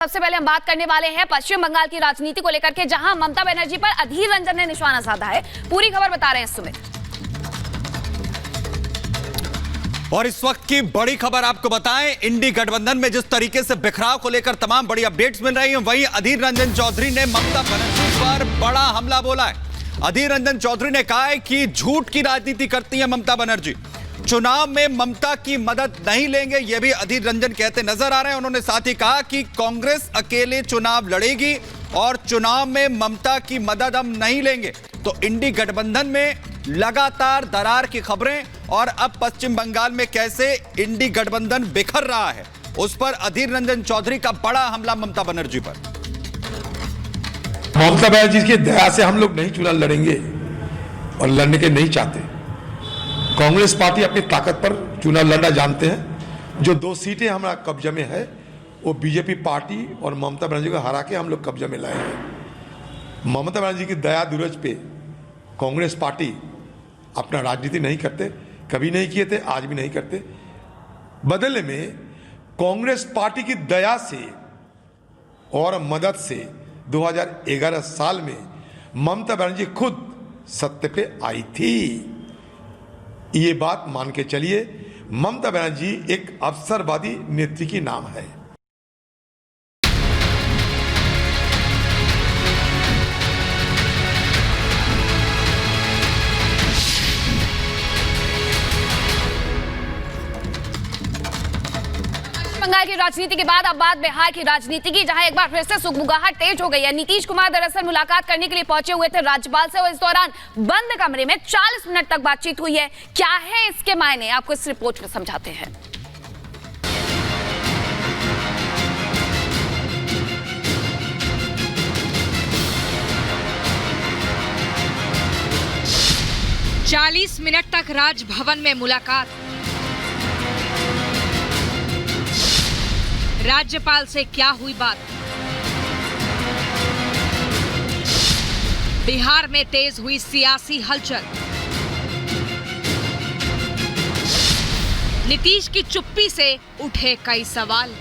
सबसे पहले हम बात करने वाले हैं पश्चिम बंगाल की राजनीति को लेकर के, जहां ममता बनर्जी पर अधीर रंजन ने निशाना साधा है। पूरी खबर बता रहे हैं सुमित। और इस वक्त की बड़ी खबर आपको बताएं, इंडी गठबंधन में जिस तरीके से बिखराव को लेकर तमाम बड़ी अपडेट्स मिल रही हैं, वहीं अधीर रंजन चौधरी ने ममता बनर्जी पर बड़ा हमला बोला है। अधीर रंजन चौधरी ने कहा है कि झूठ की राजनीति करती है ममता बनर्जी, चुनाव में ममता की मदद नहीं लेंगे, यह भी अधीर रंजन कहते नजर आ रहे हैं। उन्होंने साथ ही कहा कि कांग्रेस अकेले चुनाव लड़ेगी और चुनाव में ममता की मदद हम नहीं लेंगे। तो इंडी गठबंधन में लगातार दरार की खबरें और अब पश्चिम बंगाल में कैसे इंडी गठबंधन बिखर रहा है, उस पर अधीर रंजन चौधरी का बड़ा हमला ममता बनर्जी पर। ममता बनर्जी की दया से हम लोग नहीं चुनाव लड़ेंगे और लड़ने के नहीं चाहते। कांग्रेस पार्टी अपनी ताकत पर चुनाव लड़ना जानते हैं। जो 2 सीटें हमारा कब्जे में है वो बीजेपी पार्टी और ममता बनर्जी को हरा के हम लोग कब्जे में लाए हैं। ममता बनर्जी की दया दुरज पे कांग्रेस पार्टी अपना राजनीति नहीं करते, कभी नहीं किए थे, आज भी नहीं करते। बदले में कांग्रेस पार्टी की दया से और मदद से 2011 साल में ममता बनर्जी खुद सत्य पे आई थी। ये बात मान के चलिए, ममता बनर्जी एक अवसरवादी नेत्री की नाम है। बंगाल की राजनीति के बाद अब बात बिहार की राजनीति की, जहां एक बार फिर से सुगबुगाहट तेज हो गई है। नीतीश कुमार दरअसल मुलाकात करने के लिए पहुंचे हुए थे राज्यपाल से, और इस दौरान बंद कमरे में 40 मिनट तक बातचीत हुई है। क्या है इसके मायने, आपको इस रिपोर्ट में समझाते हैं। चालीस मिनट तक राजभवन में मुलाकात। राज्यपाल से क्या हुई बात? बिहार में तेज हुई सियासी हलचल। नीतीश की चुप्पी से उठे कई सवाल।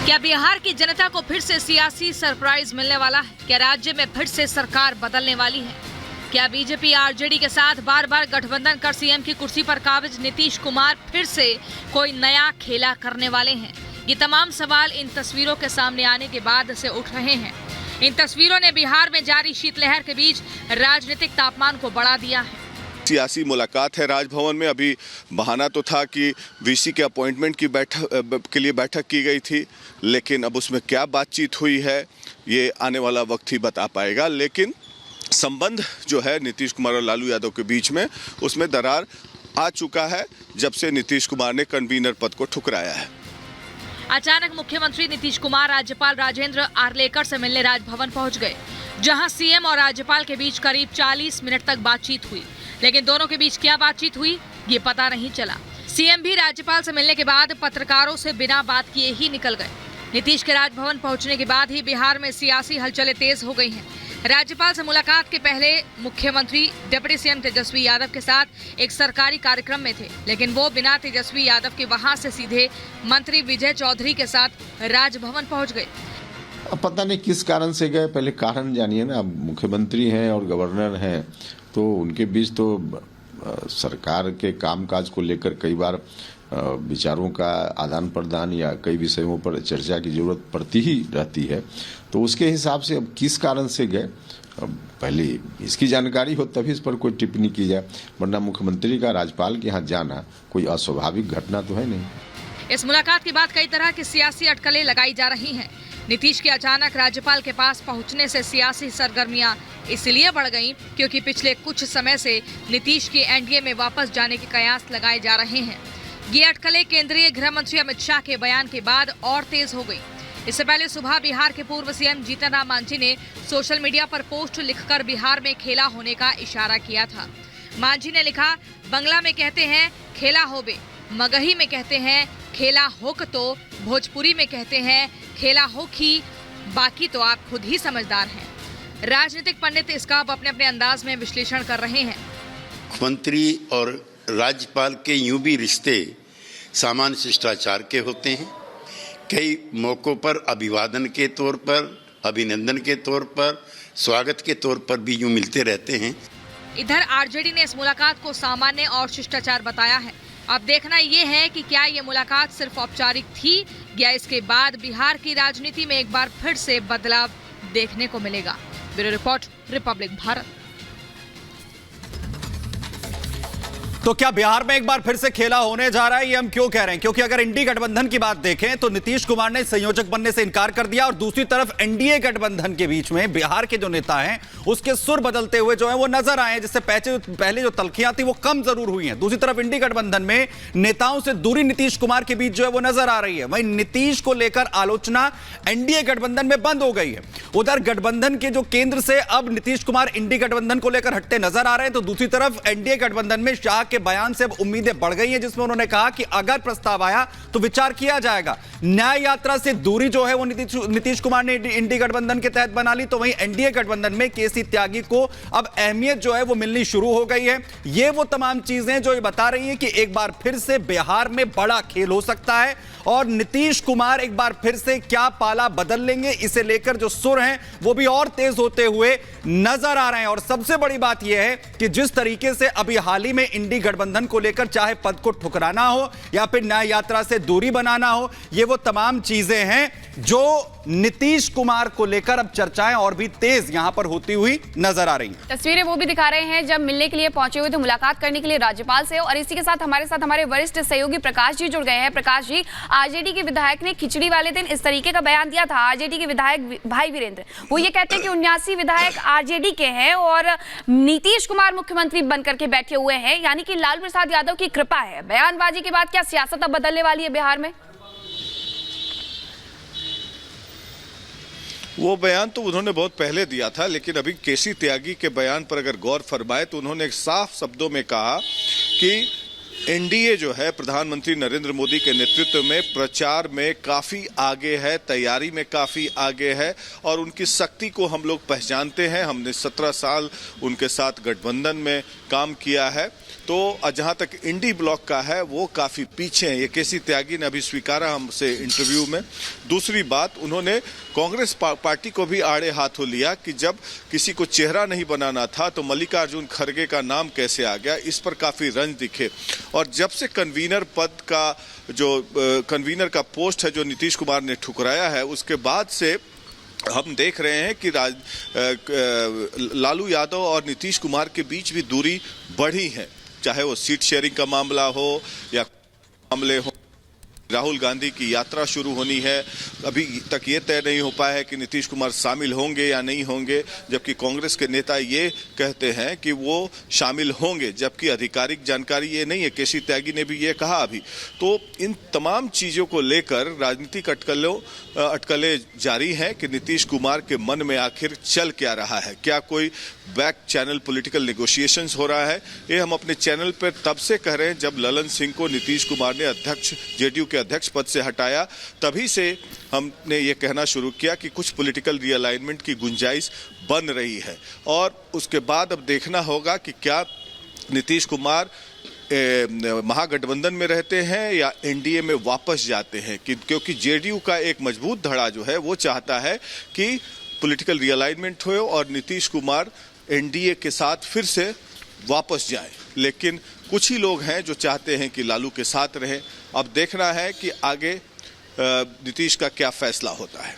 क्या बिहार की जनता को फिर से सियासी सरप्राइज मिलने वाला है? क्या राज्य में फिर से सरकार बदलने वाली है? क्या बीजेपी आरजेडी के साथ बार बार गठबंधन कर सीएम की कुर्सी पर काबिज नीतीश कुमार फिर से कोई नया खेला करने वाले हैं? ये तमाम सवाल इन तस्वीरों के सामने आने के बाद से उठ रहे हैं। इन तस्वीरों ने बिहार में जारी शीतलहर के बीच राजनीतिक तापमान को बढ़ा दिया है। सियासी मुलाकात है राजभवन में। अभी बहाना तो था कि वीसी के अपॉइंटमेंट की के लिए बैठक की गई थी, लेकिन अब उसमें क्या बातचीत हुई है ये आने वाला वक्त ही बता पाएगा। लेकिन संबंध जो है नीतीश कुमार और लालू यादव के बीच में, उसमें दरार आ चुका है जब से नीतीश कुमार ने कन्वीनर पद को ठुकराया है। अचानक मुख्यमंत्री नीतीश कुमार राज्यपाल राजेंद्र आर्लेकर से मिलने राजभवन पहुंच गए, जहां सीएम और राज्यपाल के बीच करीब 40 मिनट तक बातचीत हुई। लेकिन दोनों के बीच क्या बातचीत हुई ये पता नहीं चला। सीएम भी राज्यपाल से मिलने के बाद पत्रकारों से बिना बात किए ही निकल गए। नीतीश के राजभवन पहुंचने के बाद ही बिहार में सियासी हलचलें तेज हो गई हैं। राज्यपाल से मुलाकात के पहले मुख्यमंत्री डिप्टी सीएम तेजस्वी यादव के साथ एक सरकारी कार्यक्रम में थे, लेकिन वो बिना तेजस्वी यादव के वहां से सीधे मंत्री विजय चौधरी के साथ राजभवन पहुंच गए। अब पता नहीं किस कारण से गए, पहले कारण जानिए ना। अब मुख्यमंत्री हैं और गवर्नर हैं, तो उनके बीच तो सरकार के कामकाज को लेकर कई बार विचारों का आदान प्रदान या कई विषयों पर चर्चा की जरूरत पड़ती ही रहती है। तो उसके हिसाब से अब किस कारण से गए, पहले इसकी जानकारी हो तभी इस पर कोई टिप्पणी की जाए, वरना मुख्यमंत्री का राज्यपाल के यहाँ जाना कोई अस्वाभाविक घटना तो है नहीं। इस मुलाकात के बाद कई तरह की सियासी अटकलें लगाई जा रही हैं। नीतीश के अचानक राज्यपाल के पास पहुंचने से सियासी सरगर्मियां इसलिए बढ़ गईं क्योंकि पिछले कुछ समय से नीतीश के एनडीए में वापस जाने के कयास लगाए जा रहे हैं। ये अटकलें केंद्रीय गृह मंत्री अमित शाह के बयान के बाद और तेज हो गई। इससे पहले सुबह बिहार के पूर्व सीएम जीतन राम मांझी ने सोशल मीडिया पर पोस्ट लिखकर बिहार में खेला होने का इशारा किया था। मांझी ने लिखा, बंगला में कहते हैं खेला होबे, मगही में कहते हैं खेला होक, तो भोजपुरी में कहते हैं खेला होखी, बाकी तो आप खुद ही समझदार हैं। राजनीतिक पंडित इसका अपने अपने अंदाज में विश्लेषण कर रहे हैं। मुख्यमंत्री और राज्यपाल के यूं भी रिश्ते सामान्य शिष्टाचार के होते हैं। कई मौक़ों पर अभिवादन के तौर पर, अभिनंदन के तौर पर, स्वागत के तौर पर भी यूँ मिलते रहते हैं। इधर आरजेडी ने इस मुलाकात को सामान्य और शिष्टाचार बताया है। अब देखना ये है कि क्या ये मुलाकात सिर्फ औपचारिक थी या इसके बाद बिहार की राजनीति में एक बार फिर से बदलाव देखने को मिलेगा। Bureau report, Republic Bharat. तो क्या बिहार में एक बार फिर से खेला होने जा रहा है, ये हम क्यों कह रहे हैं? क्योंकि अगर इंडी गठबंधन की बात देखें तो नीतीश कुमार ने संयोजक बनने से इनकार कर दिया और दूसरी तरफ एनडीए गठबंधन के बीच में बिहार के जो नेता हैं उसके सुर बदलते हुए जो है वो नजर आए, जिससे पहले जो तल्खियां थी वो कम जरूर हुई हैं। दूसरी तरफ इंडी गठबंधन में नेताओं से दूरी नीतीश कुमार के बीच जो है वो नजर आ रही है। वहीं नीतीश को लेकर आलोचना एनडीए गठबंधन में बंद हो गई है। उधर गठबंधन के जो केंद्र से अब नीतीश कुमार इंडी गठबंधन को लेकर हटते नजर आ रहे हैं, तो दूसरी तरफ एनडीए गठबंधन में शाह के बयान से अब उम्मीदें बढ़ गई हैं, जिसमें उन्होंने कहा कि अगर प्रस्ताव आया तो विचार किया जाएगा। न्याय यात्रा से दूरी जो है वो नीतीश कुमार ने इंडी गठबंधन के तहत बना ली, तो वहीं एनडीए गठबंधन में केसी त्यागी को अब अहमियत जो है वो मिलनी शुरू हो गई है। ये वो तमाम चीजें जो ये बता रही हैं कि एक बार फिर से बिहार में बड़ा खेल हो सकता है और नीतीश कुमार एक बार फिर से क्या पाला बदल लेंगे, इसे लेकर जो सुर हैं वो भी और तेज होते हुए नजर आ रहे हैं। और सबसे बड़ी बात यह है कि जिस तरीके से अभी हाल ही में इंडी गठबंधन को लेकर चाहे पद को ठुकराना हो या फिर न्याय यात्रा से दूरी बनाना हो, ये वो तमाम चीजें हैं जो नीतीश कुमार को लेकर अब चर्चाएं और भी तेज यहां पर होती हुई नजर आ रही हैं। तस्वीरें वो भी दिखा रहे हैं जब मिलने के लिए पहुंचे हुए थे मुलाकात करने के लिए राज्यपाल से। और इसी के साथ हमारे वरिष्ठ सहयोगी प्रकाश जी जुड़ गए हैं। प्रकाश जी, आरजेडी के विधायक ने खिचड़ी वाले दिन इस तरीके का बयान दिया था। आरजेडी के विधायक भाई वीरेंद्र वो ये कहते हैं कि 79 विधायक आरजेडी के हैं और नीतीश कुमार मुख्यमंत्री बनकर के बैठे हुए हैं, यानी कि लालू प्रसाद यादव की कृपा है। बयानबाजी के बाद क्या सियासत अब बदलने वाली है बिहार में? वो बयान तो उन्होंने बहुत पहले दिया था, लेकिन अभी केसी त्यागी के बयान पर अगर गौर फरमाए तो उन्होंने एक साफ शब्दों में कहा कि एनडीए जो है प्रधानमंत्री नरेंद्र मोदी के नेतृत्व में प्रचार में काफ़ी आगे है, तैयारी में काफ़ी आगे है और उनकी शक्ति को हम लोग पहचानते हैं। हमने 17 साल उनके साथ गठबंधन में काम किया है। तो जहाँ तक इंडी ब्लॉक का है वो काफ़ी पीछे है, ये केसी त्यागी ने अभी स्वीकारा हमसे इंटरव्यू में। दूसरी बात, उन्होंने कांग्रेस पार्टी को भी आड़े हाथों लिया कि जब किसी को चेहरा नहीं बनाना था तो मल्लिकार्जुन खड़गे का नाम कैसे आ गया, इस पर काफ़ी रंज दिखे। और जब से कन्वीनर पद का जो कन्वीनर का पोस्ट है जो नीतीश कुमार ने ठुकराया है, उसके बाद से हम देख रहे हैं कि लालू यादव और नीतीश कुमार के बीच भी दूरी बढ़ी है, चाहे वो सीट शेयरिंग का मामला हो या मामले हो। राहुल गांधी की यात्रा शुरू होनी है, अभी तक ये तय नहीं हो पाया है कि नीतीश कुमार शामिल होंगे या नहीं होंगे, जबकि कांग्रेस के नेता ये कहते हैं कि वो शामिल होंगे, जबकि आधिकारिक जानकारी ये नहीं है। केसी त्यागी ने भी ये कहा अभी। तो इन तमाम चीज़ों को लेकर राजनीतिक अटकलें जारी हैं कि नीतीश कुमार के मन में आखिर चल क्या रहा है। क्या कोई बैक चैनल पॉलिटिकल नेगोशिएशंस हो रहा है? ये हम अपने चैनल पर तब से कह रहे हैं जब ललन सिंह को नीतीश कुमार ने जेडीयू के अध्यक्ष पद से हटाया, तभी से हमने ये कहना शुरू किया कि कुछ पॉलिटिकल रीअलाइनमेंट की गुंजाइश बन रही है। और उसके बाद अब देखना होगा कि क्या नीतीश कुमार महागठबंधन में रहते हैं या एनडीए में वापस जाते हैं, क्योंकि जेडीयू का एक मजबूत धड़ा जो है वो चाहता है कि पॉलिटिकल रीअलाइनमेंट हो और नीतीश कुमार एनडीए के साथ फिर से वापस जाएं। लेकिन कुछ ही लोग हैं जो चाहते हैं कि लालू के साथ रहें। अब देखना है कि आगे नीतीश का क्या फैसला होता है।